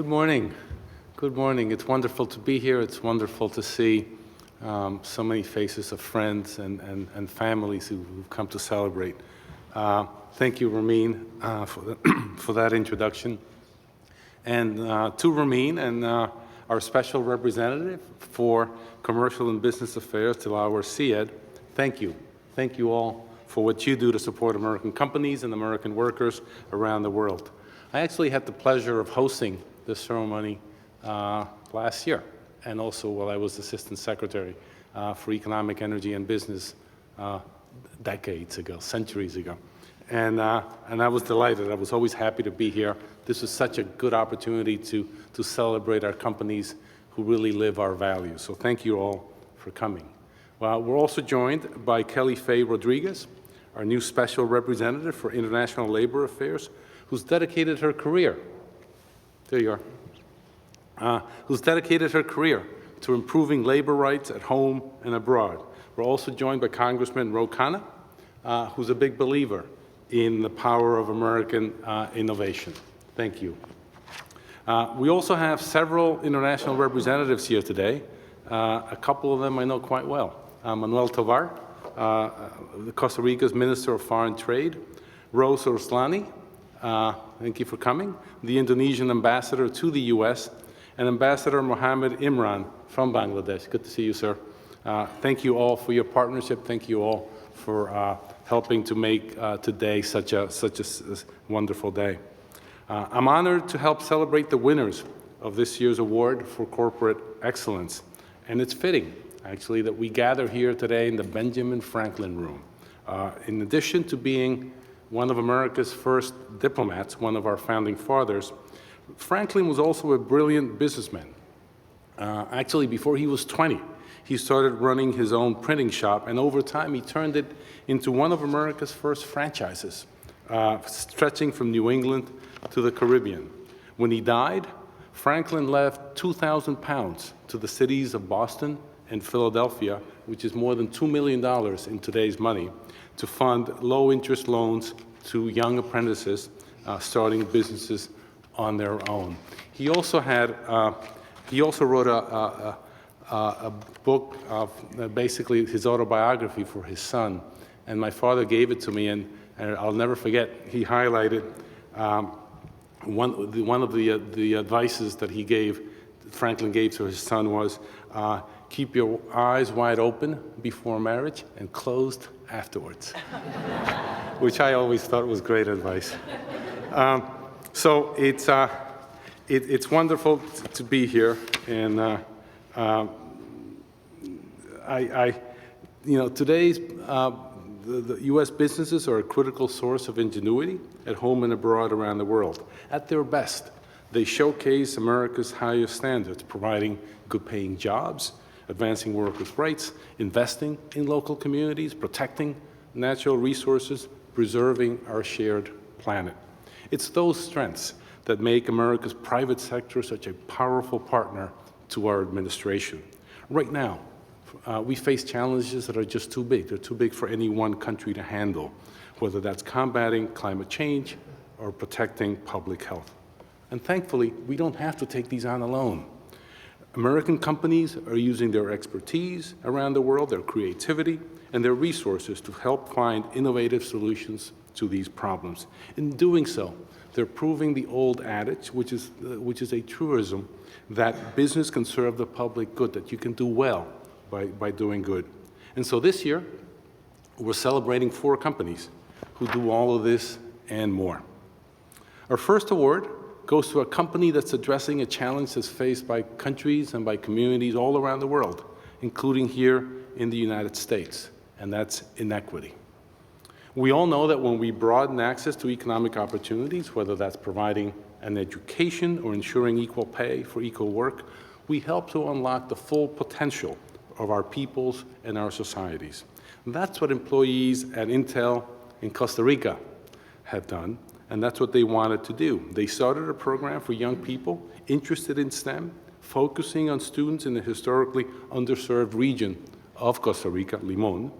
Good morning. Good morning. It's wonderful to be here. It's wonderful to see so many faces of friends and families who've come to celebrate. Thank you, Ramin, for that introduction. And to Ramin and our special representative for Commercial and Business Affairs, Dilawar Syed, thank you. Thank you all for what you do to support American companies and American workers around the world. I actually had the pleasure of hosting this ceremony last year, and also while I was Assistant Secretary for Economic, Energy, and Business decades ago, centuries ago. And I was delighted. I was always happy to be here. This was such a good opportunity to celebrate our companies who really live our values. So thank you all for coming. Well, we're also joined by Kelly Faye Rodriguez, our new Special Representative for International Labor Affairs, who's dedicated her career, there you are, who's dedicated her career to improving labor rights at home and abroad. We're also joined by Congressman Ro Khanna, who's a big believer in the power of American innovation. Thank you. We also have several international representatives here today. A couple of them I know quite well. Manuel Tovar, Costa Rica's Minister of Foreign Trade, Rose Orslani, thank you for coming, the Indonesian ambassador to the U.S., and Ambassador Mohammed Imran from Bangladesh. Good to see you, sir. Thank you all for your partnership. Thank you all for helping to make today such a wonderful day. I'm honored to help celebrate the winners of this year's award for corporate excellence. And it's fitting, actually, that we gather here today in the Benjamin Franklin Room. In addition to being one of America's first diplomats, one of our founding fathers, Franklin was also a brilliant businessman. Actually, before he was 20, he started running his own printing shop, and over time he turned it into one of America's first franchises, stretching from New England to the Caribbean. When he died, Franklin left 2,000 pounds to the cities of Boston and Philadelphia, which is more than $2 million in today's money, to fund low-interest loans to young apprentices starting businesses on their own. He also wrote a book of basically his autobiography for his son, and my father gave it to me, and I'll never forget. He highlighted one of the advices that Franklin gave to his son was, keep your eyes wide open before marriage and closed afterwards, which I always thought was great advice. So it's wonderful to be here, and today's the U.S. businesses are a critical source of ingenuity at home and abroad around the world. At their best, they showcase America's highest standards, providing good-paying jobs, advancing workers' rights, investing in local communities, protecting natural resources, preserving our shared planet. It's those strengths that make America's private sector such a powerful partner to our administration. Right now, we face challenges that are just too big. They're too big for any one country to handle, whether that's combating climate change or protecting public health. And thankfully, we don't have to take these on alone. American companies are using their expertise around the world, their creativity, and their resources to help find innovative solutions to these problems. In doing so, they're proving the old adage, which is a truism, that business can serve the public good, that you can do well by doing good. And so this year, we're celebrating 4 companies who do all of this and more. Our first award goes to a company that's addressing a challenge that's faced by countries and by communities all around the world, including here in the United States, and that's inequity. We all know that when we broaden access to economic opportunities, whether that's providing an education or ensuring equal pay for equal work, we help to unlock the full potential of our peoples and our societies. And that's what employees at Intel in Costa Rica have done, and that's what they wanted to do. They started a program for young people interested in STEM, focusing on students in the historically underserved region of Costa Rica, Limón.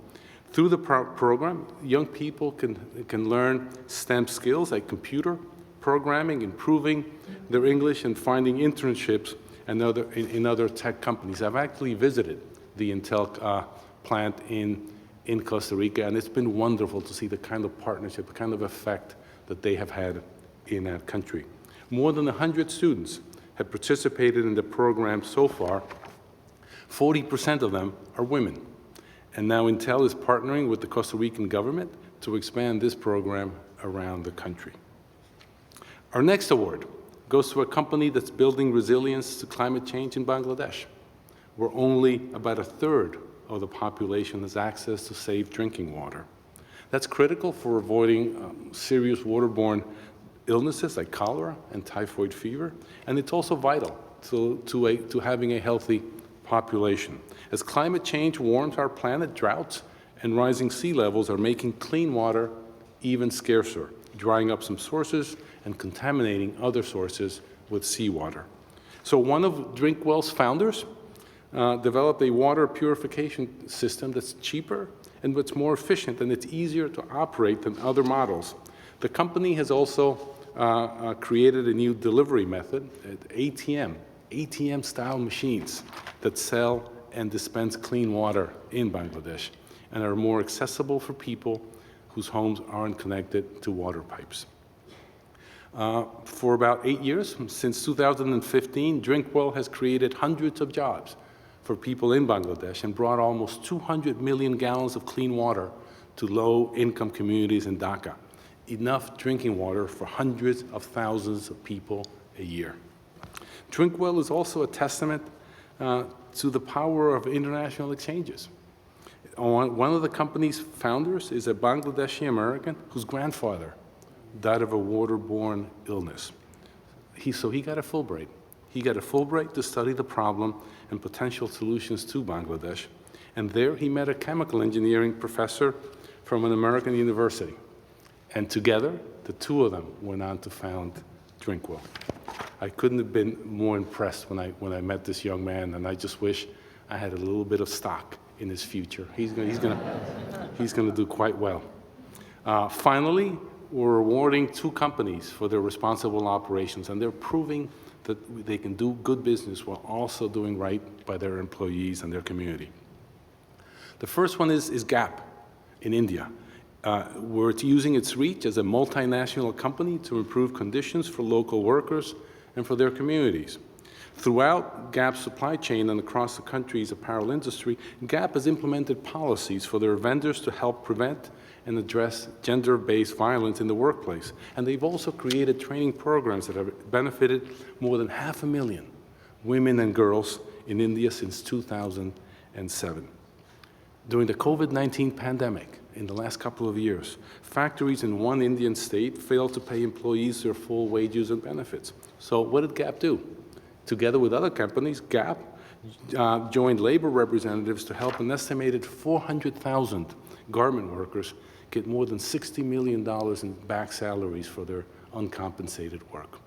Through the program, young people can learn STEM skills like computer, programming, improving their English, and finding internships and in other tech companies. I've actually visited the Intel plant in Costa Rica, and it's been wonderful to see the kind of partnership, the kind of effect that they have had in that country. More than 100 students have participated in the program so far. 40% of them are women. And now Intel is partnering with the Costa Rican government to expand this program around the country. Our next award goes to a company that's building resilience to climate change in Bangladesh, where only about a third of the population has access to safe drinking water. That's critical for avoiding serious waterborne illnesses like cholera and typhoid fever, and it's also vital to having a healthy population. As climate change warms our planet, droughts and rising sea levels are making clean water even scarcer, drying up some sources and contaminating other sources with seawater. So one of DrinkWell's founders developed a water purification system that's cheaper and it's more efficient, and it's easier to operate than other models. The company has also created a new delivery method, ATM-style machines that sell and dispense clean water in Bangladesh and are more accessible for people whose homes aren't connected to water pipes. For about 8 years, since 2015, DrinkWell has created hundreds of jobs for people in Bangladesh and brought almost 200 million gallons of clean water to low-income communities in Dhaka, enough drinking water for hundreds of thousands of people a year. DrinkWell is also a testament to the power of international exchanges. One of the company's founders is a Bangladeshi American whose grandfather died of a waterborne illness. So he got a Fulbright. He got a Fulbright to study the problem and potential solutions to Bangladesh. And there he met a chemical engineering professor from an American university. And together, the two of them went on to found DrinkWell. I couldn't have been more impressed when I met this young man, and I just wish I had a little bit of stock in his future. He's going to do quite well. Finally, we're awarding 2 companies for their responsible operations, and they're proving that they can do good business while also doing right by their employees and their community. The first one is Gap in India, where it's using its reach as a multinational company to improve conditions for local workers and for their communities. Throughout Gap's supply chain and across the country's apparel industry, Gap has implemented policies for their vendors to help prevent and address gender-based violence in the workplace. And they've also created training programs that have benefited more than 500,000 women and girls in India since 2007. During the COVID-19 pandemic, in the last couple of years, factories in one Indian state failed to pay employees their full wages and benefits. So what did Gap do? Together with other companies, Gap joined labor representatives to help an estimated 400,000 garment workers get more than $60 million in back salaries for their uncompensated work.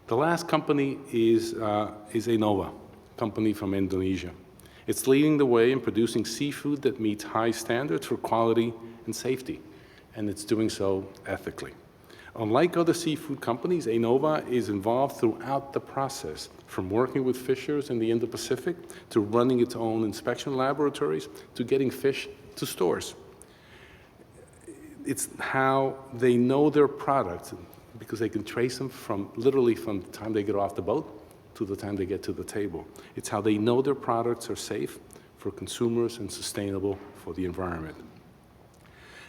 The last company is Enova, a company from Indonesia. It's leading the way in producing seafood that meets high standards for quality and safety, and it's doing so ethically. Unlike other seafood companies, Enova is involved throughout the process, from working with fishers in the Indo-Pacific to running its own inspection laboratories to getting fish to stores. It's how they know their products, because they can trace them literally from the time they get off the boat to the time they get to the table. It's how they know their products are safe for consumers and sustainable for the environment.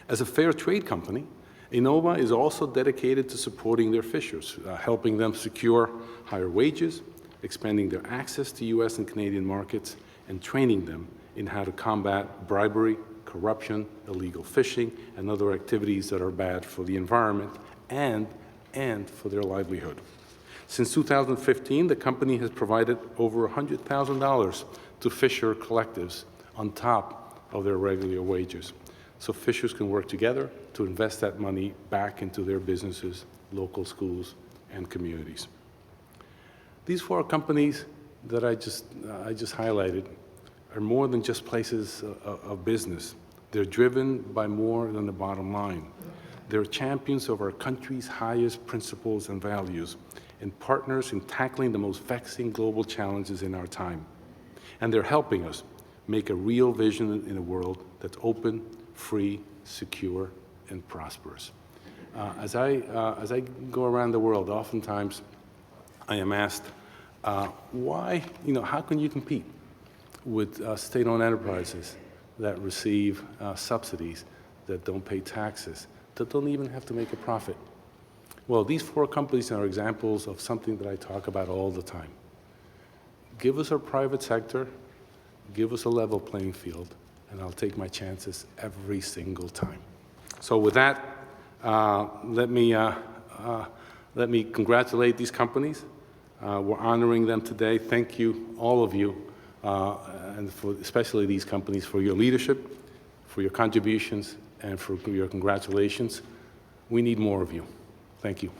As a fair trade company, Enova is also dedicated to supporting their fishers, helping them secure higher wages, expanding their access to US and Canadian markets, and training them in how to combat bribery, corruption, illegal fishing, and other activities that are bad for the environment and for their livelihood. Since 2015, the company has provided over $100,000 to fisher collectives on top of their regular wages, so fishers can work together to invest that money back into their businesses, local schools, and communities. These 4 companies that I just highlighted are more than just places of business. They're driven by more than the bottom line. They're champions of our country's highest principles and values and partners in tackling the most vexing global challenges in our time. And they're helping us make a real vision in a world that's open, free, secure, and prosperous. As I go around the world, oftentimes I am asked, why, how can you compete with state-owned enterprises that receive subsidies, that don't pay taxes, that don't even have to make a profit? Well, these 4 companies are examples of something that I talk about all the time. Give us our private sector, give us a level playing field, and I'll take my chances every single time. So with that, let me congratulate these companies. We're honoring them today. Thank you, all of you, and especially these companies, for your leadership, for your contributions, and for your congratulations. We need more of you. Thank you.